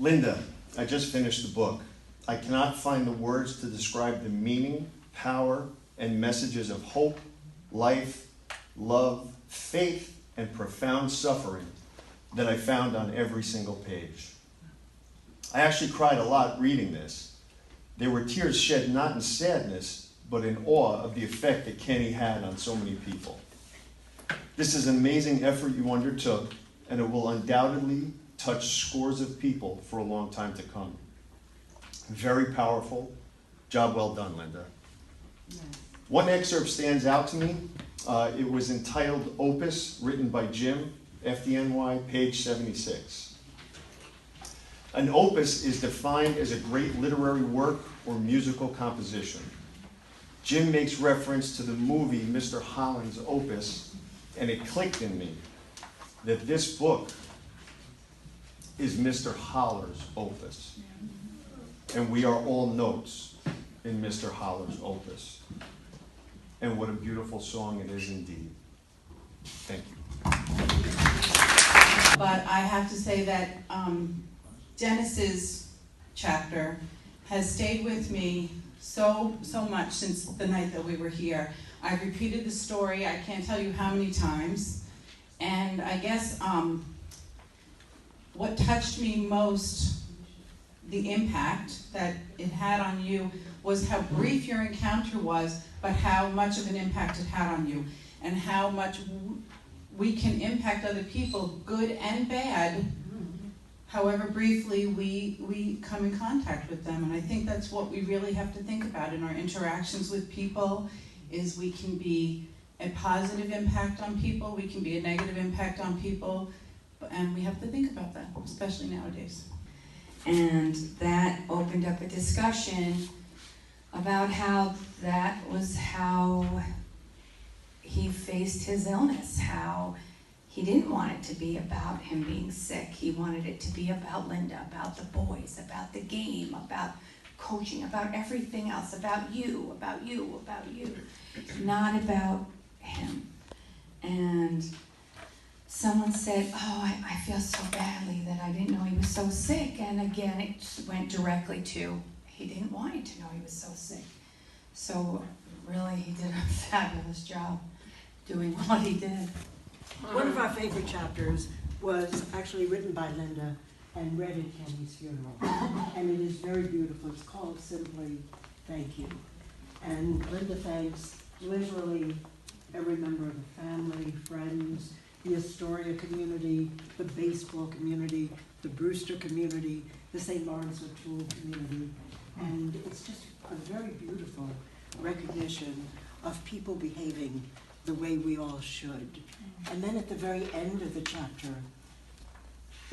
Lynda, I just finished the book. I cannot find the words to describe the meaning, power, and messages of hope, life, love, faith, and profound suffering that I found on every single page. I actually cried a lot reading this. There were tears shed not in sadness, but in awe of the effect that Kenny had on so many people. This is an amazing effort you undertook, and it will undoubtedly touch scores of people for a long time to come. Very powerful. Job well done, Lynda. Yes. One excerpt stands out to me. It was entitled Opus, written by Jim, FDNY, page 76. An opus is defined as a great literary work or musical composition. Jim makes reference to the movie Mr. Holland's Opus, and it clicked in me that this book is Mr. Holler's opus. And we are all notes in Mr. Holler's opus. And what a beautiful song it is indeed. Thank you. But I have to say that Dennis's chapter has stayed with me so much since the night that we were here. I've repeated the story, I can't tell you how many times. And I guess what touched me most, the impact that it had on you, was how brief your encounter was, but how much of an impact it had on you, and how much we can impact other people, good and bad, however briefly we come in contact with them. And I think that's what we really have to think about in our interactions with people, is we can be a positive impact on people, we can be a negative impact on people, and we have to think about that, especially nowadays. And that opened up a discussion about how that was how he faced his illness, how he didn't want it to be about him being sick. He wanted it to be about Lynda, about the boys, about the game, about coaching, about everything else, about you, about you, about you, not about him. And someone said, oh, I feel so badly that I didn't know he was so sick. And again, it just went directly to, he didn't want you to know he was so sick. So really, he did a fabulous job doing what he did. One of our favorite chapters was actually written by Lynda and read at Kenny's funeral. And it is very beautiful. It's called simply Thank You. And Lynda thanks literally every member of the family, friends, the Astoria community, the baseball community, the Brewster community, the St.Lawrence O'Toole community. And it's just a very beautiful recognition of people behaving the way we all should. And then at the very end of the chapter,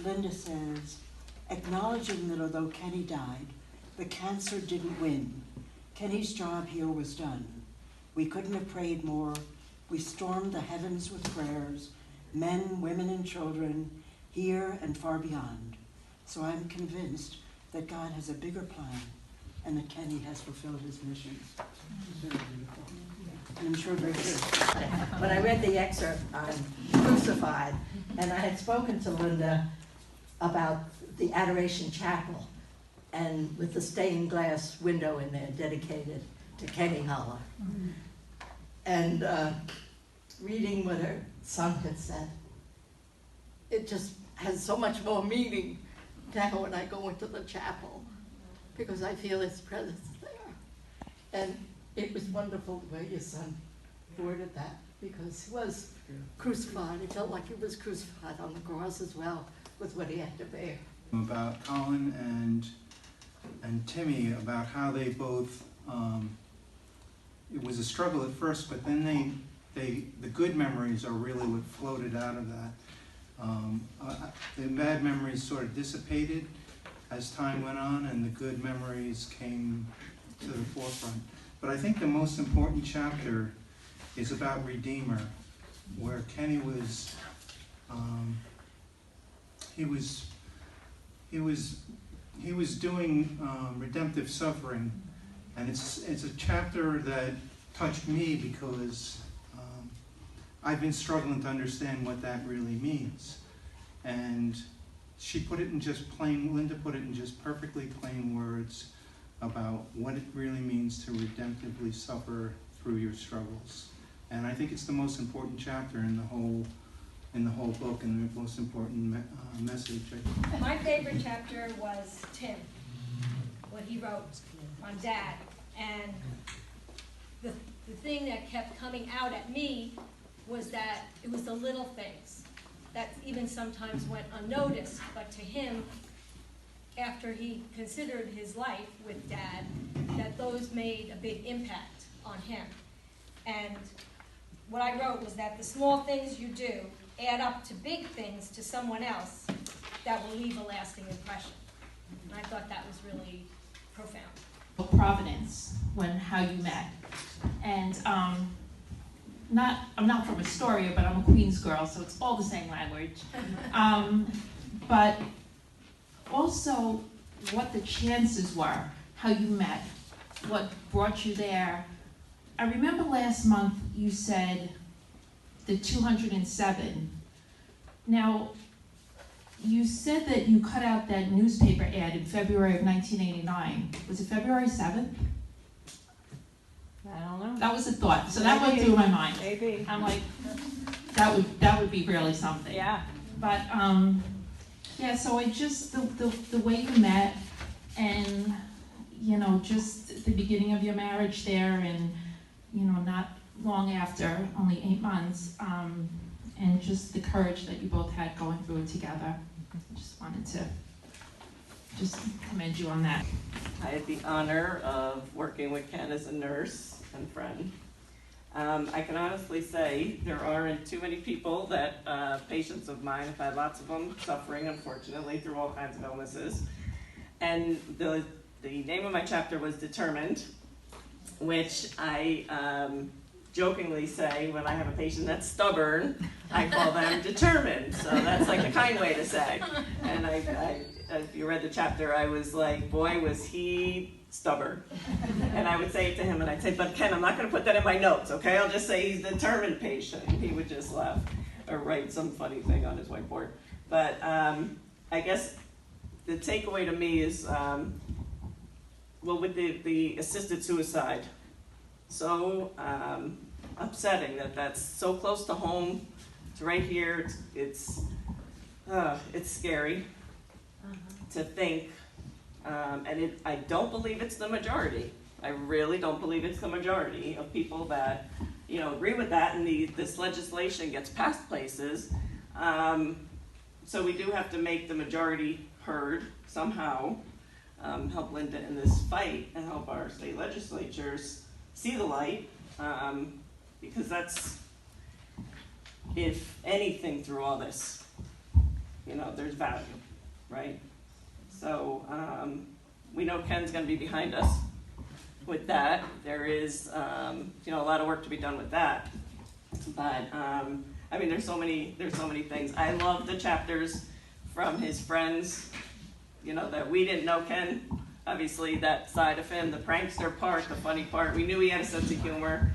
Lynda says, acknowledging that although Kenny died, the cancer didn't win. Kenny's job here was done. We couldn't have prayed more. We stormed the heavens with prayers, men, women, and children, here and far beyond. So I'm convinced that God has a bigger plan and that Kenny has fulfilled his mission. Very beautiful. And I'm sure very good. When I read the excerpt on Crucified, and I had spoken to Lynda about the Adoration Chapel, and with the stained glass window in there dedicated to Kenny Holler. And reading what her son had said, it just has so much more meaning now when I go into the chapel, because I feel his presence there. And it was wonderful the way your son worded that, because he was crucified. It felt like he was crucified on the cross as well, with what he had to bear. About Colin and Timmy, about how they both, it was a struggle at first, but then the good memories are really what floated out of that. The bad memories sort of dissipated as time went on, and the good memories came to the forefront. But I think the most important chapter is about Redeemer, where Kenny was, he was doing redemptive suffering, and it's a chapter that touched me because I've been struggling to understand what that really means. And she put it in just plain, Lynda put it in just perfectly plain words about what it really means to redemptively suffer through your struggles. And I think it's the most important chapter in the whole book, and the most important message. My favorite chapter was Tim, what he wrote on Dad. And the thing that kept coming out at me was that it was the little things that even sometimes went unnoticed, but to him, after he considered his life with Dad, that those made a big impact on him. And what I wrote was that the small things you do add up to big things to someone else that will leave a lasting impression. And I thought that was really profound. Providence, how you met. And I'm not from Astoria, but I'm a Queens girl, so it's all the same language. But also what the chances were, how you met, what brought you there. I remember last month you said the 207. Now, you said that you cut out that newspaper ad in February of 1989. Was it February 7th? I don't know. That was a thought, so that went through my mind. Maybe. I'm like, that would be really something. Yeah. But yeah, so I just the way you met, and just the beginning of your marriage there, and not long after, only 8 months, and just the courage that you both had going through it together. I just wanted to just commend you on that. I had the honor of working with Ken as a nurse and friend. I can honestly say there aren't too many people that, patients of mine, I've had lots of them suffering, unfortunately, through all kinds of illnesses. And the name of my chapter was Determined, which I jokingly say when I have a patient that's stubborn, I call them determined. So that's like a kind way to say. And if you read the chapter, I was like, boy, was he stubborn. And I would say it to him, and I'd say, but Ken, I'm not going to put that in my notes, okay? I'll just say he's a determined patient. And he would just laugh or write some funny thing on his whiteboard. But I guess the takeaway to me is, well, with the assisted suicide, so upsetting that that's so close to home. It's right here. It's scary to think, and I don't believe it's the majority. I really don't believe it's the majority of people that agree with that, and this legislation gets passed places. So we do have to make the majority heard somehow. Help Lynda in this fight and help our state legislatures see the light, because that's, if anything through all this, there's value, right? So we know Ken's going to be behind us with that. There is, a lot of work to be done with that. But I mean, there's so many things. I love the chapters from his friends, that we didn't know Ken. Obviously, that side of him, the prankster part, the funny part. We knew he had a sense of humor.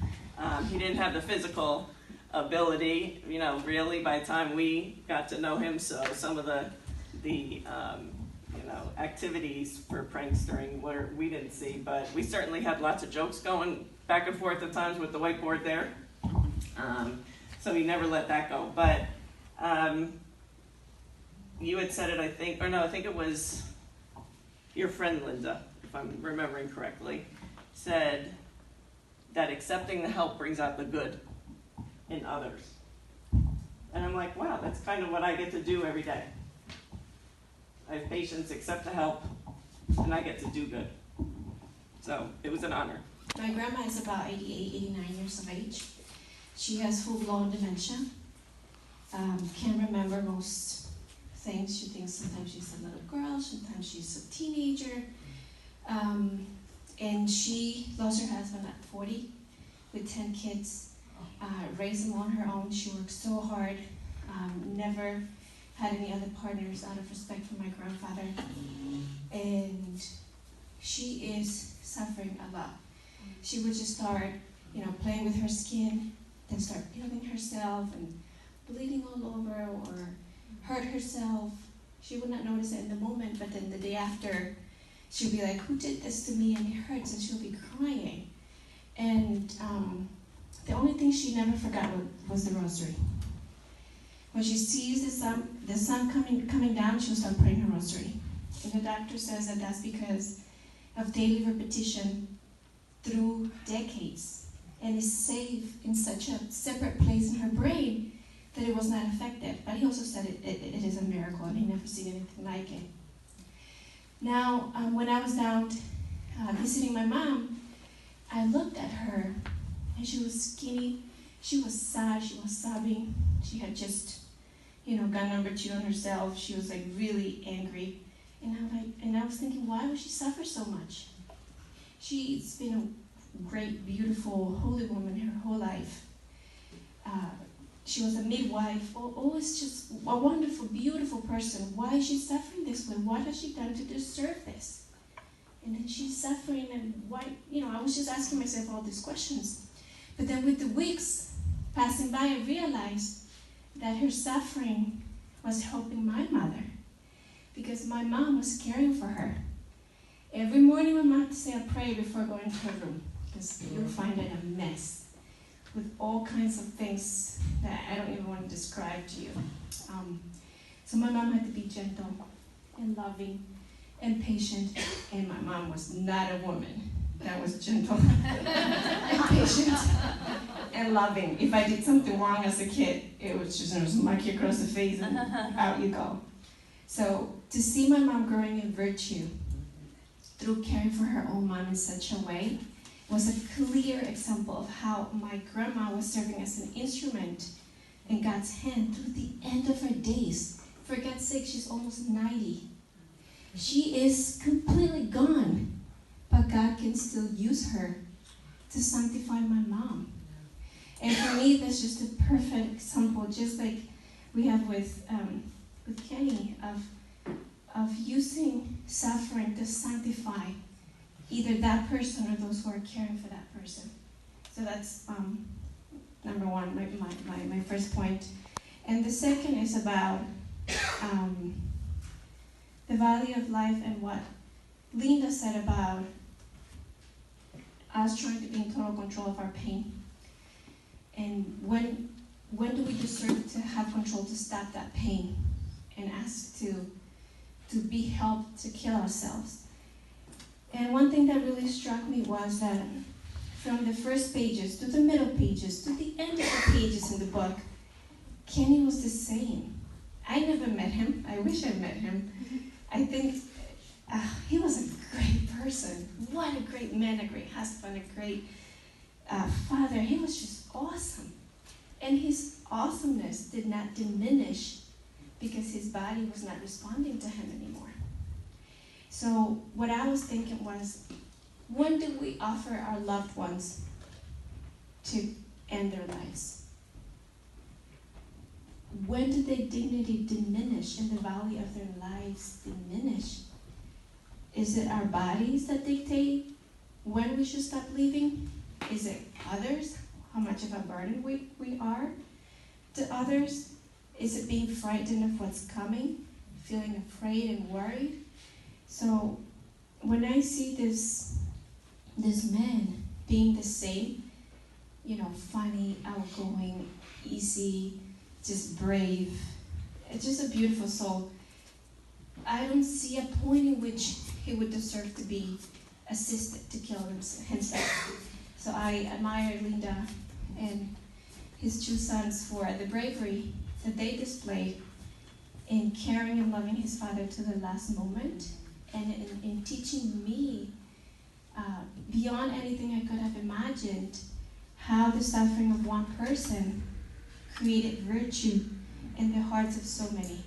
He didn't have the physical ability, really, by the time we got to know him. So some of the activities for prankstering we didn't see, but we certainly had lots of jokes going back and forth at times with the whiteboard there. So he never let that go. But you had said it, I think it was your friend Lynda, if I'm remembering correctly, said that accepting the help brings out the good in others. And I'm like, wow, that's kind of what I get to do every day. I have patients accept the help, and I get to do good. So it was an honor. My grandma is about 88, 89 years of age. She has full-blown dementia. Can't remember most things. She thinks sometimes she's a little girl, sometimes she's a teenager. And she lost her husband at 40 with 10 kids, raised them on her own. She worked so hard, never had any other partners out of respect for my grandfather. And she is suffering a lot. She would just start, playing with her skin, then start peeling herself and bleeding all over, or hurt herself. She would not notice it in the moment, but then the day after, she'll be like, who did this to me? And it hurts, and she'll be crying. And the only thing she never forgot was the rosary. When she sees the sun coming down, she'll start praying her rosary. And the doctor says that that's because of daily repetition through decades, and is saved in such a separate place in her brain that it was not affected. But he also said it is a miracle, and he never seen anything like it. Now, when I was down visiting my mom, I looked at her, and she was skinny. She was sad. She was sobbing. She had just, gun number 2 on herself. She was like really angry, and I was thinking, why would she suffer so much? She's been a great, beautiful, holy woman her whole life. She was a midwife, always just a wonderful, beautiful person. Why is she suffering this way? What has she done to deserve this? And then she's suffering, and why, I was just asking myself all these questions. But then with the weeks passing by, I realized that her suffering was helping my mother, because my mom was caring for her. Every morning my mom had to say a prayer before going to her room, because you'll find it a mess with all kinds of things that I don't even want to describe to you. So my mom had to be gentle and loving and patient, and my mom was not a woman that was gentle and patient and loving. If I did something wrong as a kid, it was just smack you across the face and out you go. So to see my mom growing in virtue through caring for her own mom in such a way was a clear example of how my grandma was serving as an instrument in God's hand through the end of her days. For God's sake, she's almost 90. She is completely gone, but God can still use her to sanctify my mom. And for me, that's just a perfect example, just like we have with Kenny, of using suffering to sanctify either that person or those who are caring for that person. So that's number one, my first point. And the second is about the value of life and what Lynda said about us trying to be in total control of our pain. And when do we deserve to have control to stop that pain and ask to be helped to kill ourselves? And one thing that really struck me was that from the first pages to the middle pages to the end of the pages in the book, Kenny was the same. I never met him. I wish I met him. I think he was a great person. What a great man, a great husband, a great father. He was just awesome. And his awesomeness did not diminish because his body was not responding to him anymore. So what I was thinking was, when do we offer our loved ones to end their lives? When did their dignity diminish and the value of their lives diminish? Is it our bodies that dictate when we should stop living? Is it others? How much of a burden we are to others? Is it being frightened of what's coming? Feeling afraid and worried? So when I see this man being the same, funny, outgoing, easy, just brave, it's just a beautiful soul. I don't see a point in which he would deserve to be assisted to kill himself. So I admire Lynda and his 2 sons for the bravery that they displayed in caring and loving his father to the last moment, and in teaching me, beyond anything I could have imagined, how the suffering of one person created virtue in the hearts of so many.